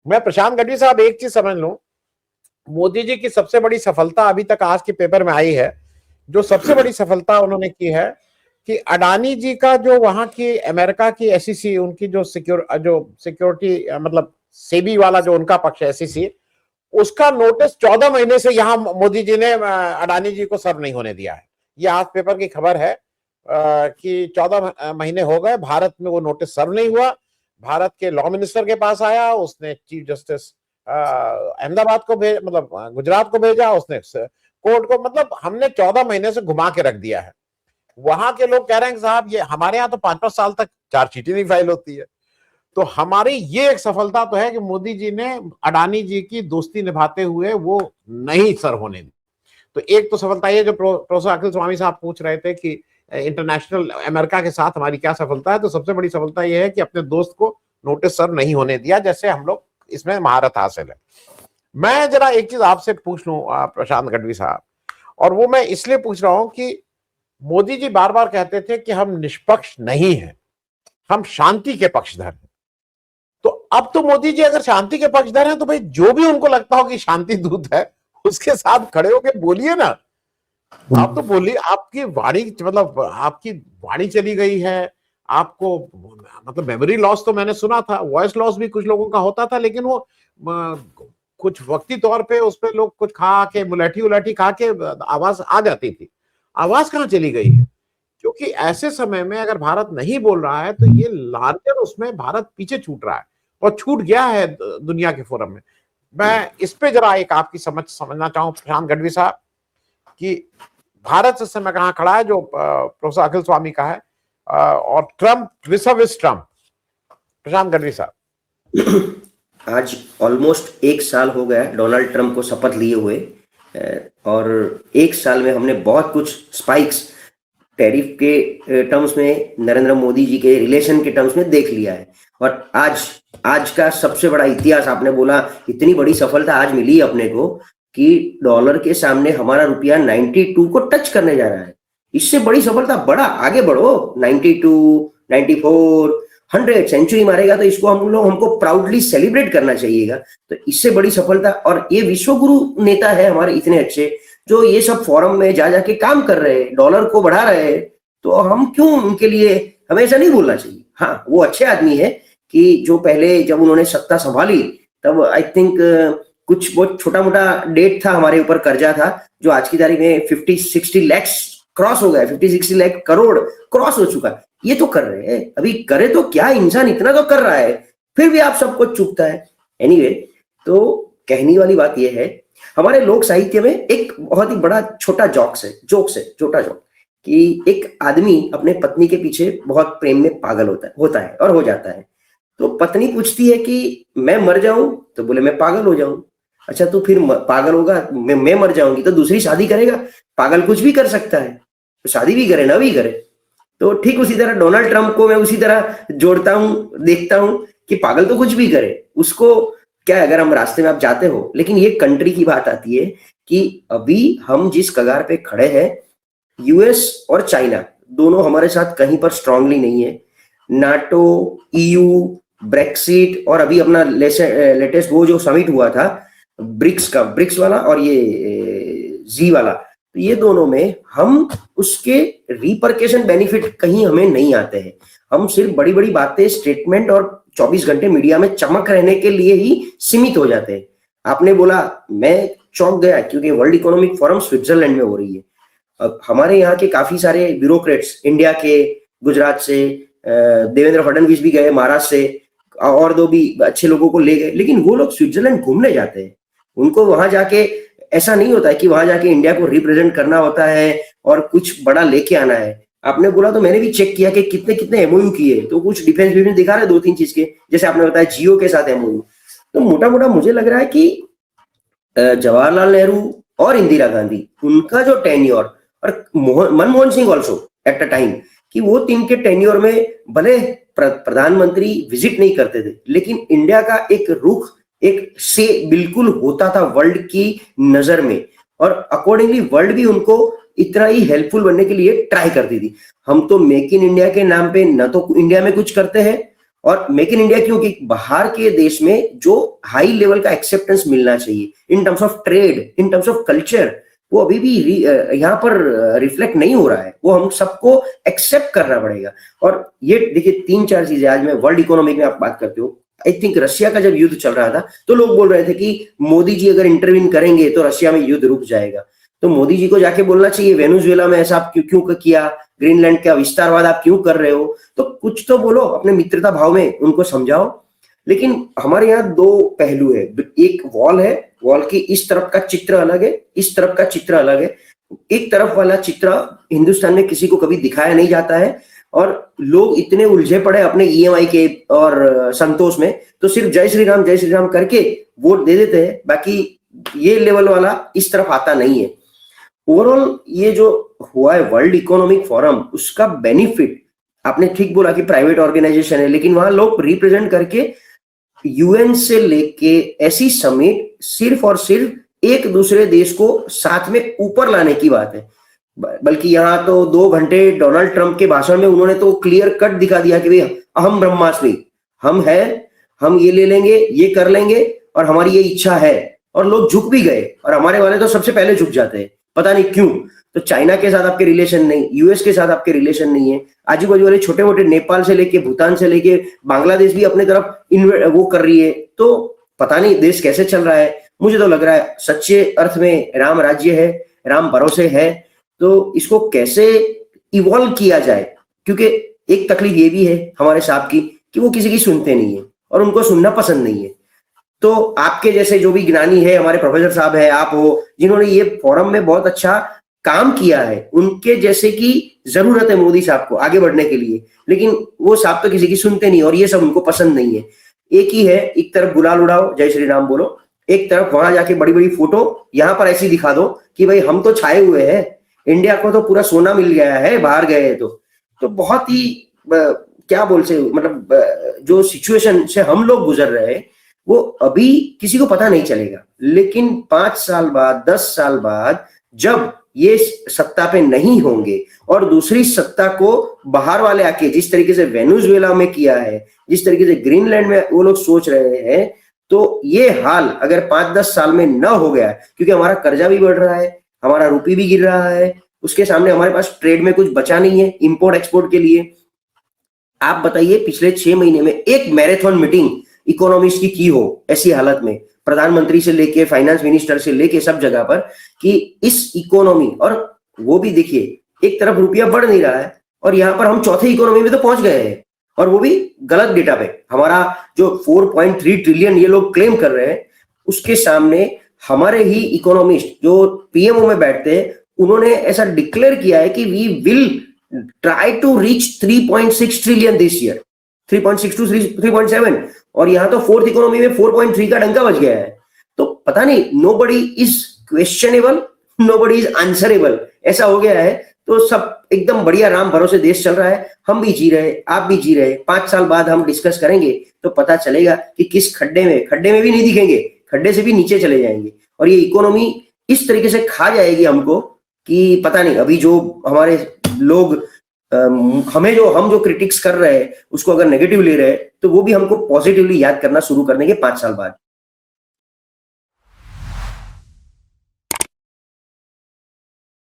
मैं प्रशांत गढ़वी साहब एक चीज समझ लो, मोदी जी की सबसे बड़ी सफलता अभी तक आज के पेपर में आई है, जो सबसे बड़ी सफलता उन्होंने की है कि अडानी जी का जो वहां की अमेरिका की एसईसी, उनकी जो सिक्योरिटी मतलब सेबी वाला जो उनका पक्ष है एसईसी, उसका नोटिस 14 महीने से यहां मोदी जी ने अडानी जी को सर्व नहीं होने दिया है। ये आज पेपर की खबर है कि 14 महीने हो गए, भारत में वो नोटिस सर्व नहीं हुआ। भारत के लॉ मिनिस्टर के पास आया, उसने चीफ जस्टिस अहमदाबाद को मतलब गुजरात को भेजा, उसने कोर्ट को, मतलब हमने 14 महीने से घुमा के रख दिया है। वहां के लोग कह रहे हैं कि साहब ये हमारे यहाँ तो 5-5 साल तक चार्जशीट ही नहीं फाइल होती है। तो हमारी ये एक सफलता तो है कि मोदी जी ने अडानी जी की दोस्ती निभाते हुए वो नहीं सर होने दी। तो एक तो सफलता ये जो प्रोफेसर अखिल स्वामी साहब पूछ रहे थे कि इंटरनेशनल अमेरिका के साथ हमारी क्या सफलता है, तो सबसे बड़ी सफलता यह है कि अपने दोस्त को नोटिस सर्व नहीं होने दिया, जैसे हम लोग इसमें महारत हासिल है। मैं जरा एक चीज आपसे पूछ लूं प्रशांत गढ़वी साहब, और वो मैं इसलिए पूछ रहा हूं कि मोदी जी बार बार कहते थे कि हम निष्पक्ष नहीं हैं, हम शांति के पक्षधर हैं। तो अब तो मोदी जी अगर शांति के पक्षधर हैं, तो भाई जो भी उनको लगता हो कि शांति दूत है, उसके साथ खड़े होकर बोलिए ना। आप तो बोलिए, आपकी वाणी, मतलब आपकी वाणी चली गई है, आपको मतलब मेमोरी लॉस तो मैंने सुना था, वॉइस लॉस भी कुछ लोगों का होता था, लेकिन वो कुछ वक्ती तौर पे उस पे लोग कुछ खा के मुलेठी उलेठी खा के आवाज आ जाती थी। आवाज कहाँ चली गई है? क्योंकि ऐसे समय में अगर भारत नहीं बोल रहा है, तो ये लार्जर उसमें भारत पीछे छूट रहा है और छूट गया है दुनिया के फोरम में। मैं इस पे जरा एक आपकी समझना चाहूं प्रशांत गढ़वी साहब कि भारत इस समय कहां खड़ा है, जो प्रोफेसर अखिल स्वामी का है, और ट्रंप विस ट्रंप। प्रशांत गढ़वी साहब, आज ऑलमोस्ट 1 साल हो गया डोनाल्ड ट्रंप को शपथ लिए हुए, और 1 साल में हमने बहुत कुछ स्पाइक्स टैरिफ के टर्म्स में, नरेंद्र मोदी जी के रिलेशन के टर्म्स में देख लिया है। और आज का सबसे बड़ा इतिहास, आपने बोला इतनी बड़ी सफलता आज मिली अपने को कि डॉलर के सामने हमारा रुपया 92 को टच करने जा रहा है। इससे बड़ी सफलता, बड़ा आगे बढ़ो, 92, 94, 100 सेंचुरी मारेगा तो इसको हमको प्राउडली सेलिब्रेट करना चाहिएगा। तो इससे बड़ी सफलता, और ये विश्वगुरु नेता है हमारे इतने अच्छे, जो ये सब फोरम में जा जाके काम कर रहे हैं, डॉलर को बढ़ा रहे हैं, तो हम क्यों उनके लिए, हमें ऐसा नहीं बोलना चाहिए। हाँ, वो अच्छे आदमी है कि जो पहले जब उन्होंने सत्ता संभाली तब आई थिंक कुछ बहुत छोटा मोटा डेट था हमारे ऊपर, कर्जा था, जो आज की तारीख में 50-60 लाख क्रॉस हो गया, 50-60 लाख करोड़ क्रॉस हो चुका। ये तो कर रहे हैं, अभी करे तो क्या, इंसान इतना तो कर रहा है, फिर भी आप सबको चुभता है। एनीवे, तो कहने वाली बात यह है, हमारे लोक साहित्य में एक बहुत ही बड़ा छोटा जोक्स है कि एक आदमी अपने पत्नी के पीछे बहुत प्रेम में पागल होता है और हो जाता है। तो पत्नी पूछती है कि मैं मर जाऊं, तो बोले मैं पागल हो जाऊं। अच्छा, तो फिर पागल होगा, मैं मर जाऊंगी तो दूसरी शादी करेगा? पागल कुछ भी कर सकता है, तो शादी भी करे ना भी करे। तो ठीक उसी तरह डोनाल्ड ट्रंप को मैं उसी तरह जोड़ता हूं, देखता हूं कि पागल तो कुछ भी करे, उसको क्या, अगर हम रास्ते में आप जाते हो, लेकिन ये कंट्री की बात आती है कि अभी हम जिस कगार पे खड़े हैं, यूएस और चाइना दोनों हमारे साथ कहीं पर स्ट्रांगली नहीं है। नाटो, ईयू, ब्रेक्सिट, और अभी अपना लेटेस्ट वो जो समिट हुआ था ब्रिक्स वाला और ये जी वाला, तो ये दोनों में हम उसके रिपरकेशन बेनिफिट कहीं हमें नहीं आते हैं। हम सिर्फ बड़ी बड़ी बातें, स्टेटमेंट और 24 घंटे मीडिया में चमक रहने के लिए ही सीमित हो जाते हैं। आपने बोला, मैं चौंक गया क्योंकि वर्ल्ड इकोनॉमिक फोरम स्विट्जरलैंड में हो रही है। अब हमारे यहाँ के काफी सारे ब्यूरोक्रेट्स, इंडिया के, गुजरात से देवेंद्र फडणवीस भी गए, महाराष्ट्र से और 2 भी अच्छे लोगों को ले गए, लेकिन वो लोग स्विट्जरलैंड घूमने जाते हैं। उनको वहां जाके ऐसा नहीं होता है कि वहां जाके इंडिया को रिप्रेजेंट करना होता है और कुछ बड़ा लेके आना है। आपने बोला तो मैंने भी चेक किया कि कितने कितने एमओयू किए, तो कुछ डिफेंस दिखा रहे 2-3 चीज के, जैसे आपने बताया जियो के साथ एमओयू। तो मोटा मोटा मुझे लग रहा है कि जवाहरलाल नेहरू और इंदिरा गांधी, उनका जो टेन्योर, और Manmohan Singh also at a time, कि वो 3 के टेन्योर में भले प्रधानमंत्री विजिट नहीं करते थे, लेकिन इंडिया का एक रुख एक से बिल्कुल होता था वर्ल्ड की नजर में, और अकॉर्डिंगली वर्ल्ड भी उनको इतना ही हेल्पफुल बनने के लिए ट्राई करती थी। हम तो मेक इन इंडिया के नाम पे न तो इंडिया में कुछ करते हैं और मेक इन इंडिया क्योंकि बाहर के देश में जो हाई लेवल का एक्सेप्टेंस मिलना चाहिए in terms of trade, in terms of culture, वो अभी भी यहाँ पर रिफ्लेक्ट नहीं हो रहा है। वो हम सबको एक्सेप्ट करना पड़ेगा। और ये देखिए 3-4 चीजें, आज मैं वर्ल्ड इकोनॉमिक में आप बात करते हो, आई थिंक रशिया का जब युद्ध चल रहा था तो लोग बोल रहे थे कि मोदी जी अगर इंटरवीन करेंगे तो रशिया में युद्ध रुक जाएगा। तो मोदी जी को जाके बोलना चाहिए वेनेजुएला में ऐसा आप क्यों किया, ग्रीनलैंड का विस्तारवाद आप क्यों कर रहे हो, तो कुछ तो बोलो, अपने मित्रता भाव में उनको समझाओ। लेकिन हमारे यहाँ दो पहलू है, एक वॉल है, वॉल की इस तरफ का चित्र अलग है, इस तरफ का चित्र अलग है। एक तरफ वाला चित्र हिंदुस्तान में किसी को कभी दिखाया नहीं जाता है और लोग इतने उलझे पड़े अपने ईएमआई के और संतोष में, तो सिर्फ जय श्री राम करके वोट दे देते हैं, बाकी ये लेवल वाला इस तरफ आता नहीं है। ओवरऑल ये जो हुआ है वर्ल्ड इकोनॉमिक फोरम, उसका बेनिफिट, आपने ठीक बोला कि प्राइवेट ऑर्गेनाइजेशन है, लेकिन वहां लोग रिप्रेजेंट करके यूएन से लेके ऐसी समिट सिर्फ और सिर्फ एक दूसरे देश को साथ में ऊपर लाने की बात है। बल्कि यहाँ तो 2 घंटे डोनाल्ड ट्रंप के भाषण में उन्होंने तो क्लियर कट दिखा दिया कि भाई अहम ब्रह्मास्मि, हम है, हम ये ले लेंगे, ये कर लेंगे और हमारी ये इच्छा है। और लोग झुक भी गए, और हमारे वाले तो सबसे पहले झुक जाते हैं, पता नहीं क्यों। तो चाइना के साथ आपके रिलेशन नहीं, यूएस के साथ आपके रिलेशन नहीं है, आजू बाजू वाले छोटे मोटे नेपाल से लेके भूटान से लेके बांग्लादेश भी अपने तरफ वो कर रही है। तो पता नहीं देश कैसे चल रहा है। मुझे तो लग रहा है सच्चे अर्थ में राम राज्य है, राम भरोसे है, तो इसको कैसे इवॉल्व किया जाए। क्योंकि एक तकलीफ ये भी है हमारे साहब की कि वो किसी की सुनते नहीं है और उनको सुनना पसंद नहीं है। तो आपके जैसे जो भी ज्ञानी है, हमारे प्रोफेसर साहब है, आप हो, जिन्होंने ये फोरम में बहुत अच्छा काम किया है, उनके जैसे की जरूरत है मोदी साहब को आगे बढ़ने के लिए। लेकिन वो साहब तो किसी की सुनते नहीं और ये सब उनको पसंद नहीं है। एक ही है, एक तरफ गुलाल उड़ाओ, जय श्री राम बोलो, एक तरफ वहां जाके बड़ी बड़ी फोटो यहाँ पर ऐसी दिखा दो कि भाई हम तो छाए हुए हैं, इंडिया को तो पूरा सोना मिल गया है बाहर गए तो बहुत ही क्या बोल से, मतलब जो सिचुएशन से हम लोग गुजर रहे हैं वो अभी किसी को पता नहीं चलेगा। लेकिन 5 साल बाद, 10 साल बाद जब ये सत्ता पे नहीं होंगे और दूसरी सत्ता को बाहर वाले आके, जिस तरीके से वेनेजुएला में किया है, जिस तरीके से ग्रीनलैंड में वो लोग सोच रहे हैं, तो ये हाल अगर 5-10 साल में न हो गया, क्योंकि हमारा कर्जा भी बढ़ रहा है, हमारा रुपये भी गिर रहा है, उसके सामने हमारे पास ट्रेड में कुछ बचा नहीं है इंपोर्ट एक्सपोर्ट के लिए। आप बताइए पिछले 6 महीने में एक मैराथन मीटिंग इकोनॉमिस्ट की हो ऐसी हालत में, प्रधानमंत्री से लेके फाइनेंस मिनिस्टर से लेके सब जगह पर, कि इस इकोनॉमी, और वो भी देखिए एक तरफ रुपया बढ़ नहीं रहा है और यहाँ पर हम चौथे इकोनॉमी में तो पहुंच गए हैं, और वो भी गलत डेटा पे। हमारा जो 4.3 ट्रिलियन ये लोग क्लेम कर रहे हैं, उसके सामने हमारे ही इकोनॉमिस्ट जो पीएमओ में बैठते हैं, उन्होंने ऐसा डिक्लेयर किया है कि we will try to reach 3.6 trillion this year, 3.6 to 3.7, और यहाँ तो फोर्थ इकोनॉमी में 4.3 का डंका बज गया है। तो पता नहीं, nobody is questionable, nobody is answerable, ऐसा हो गया है। तो सब एकदम बढ़िया राम भरोसे देश चल रहा है, हम भी जी रहे, आप भी जी रहे। 5 साल बाद हम डिस्कस करेंगे तो पता चलेगा कि किस खड्डे में भी नहीं दिखेंगे, खड्डे से भी नीचे चले जाएंगे, और ये इकोनॉमी इस तरीके से खा जाएगी हमको कि पता नहीं। अभी जो हमारे लोग हम जो क्रिटिक्स कर रहे हैं उसको अगर नेगेटिव ले रहे हैं, तो वो भी हमको पॉजिटिवली याद करना शुरू करने के 5 साल बाद।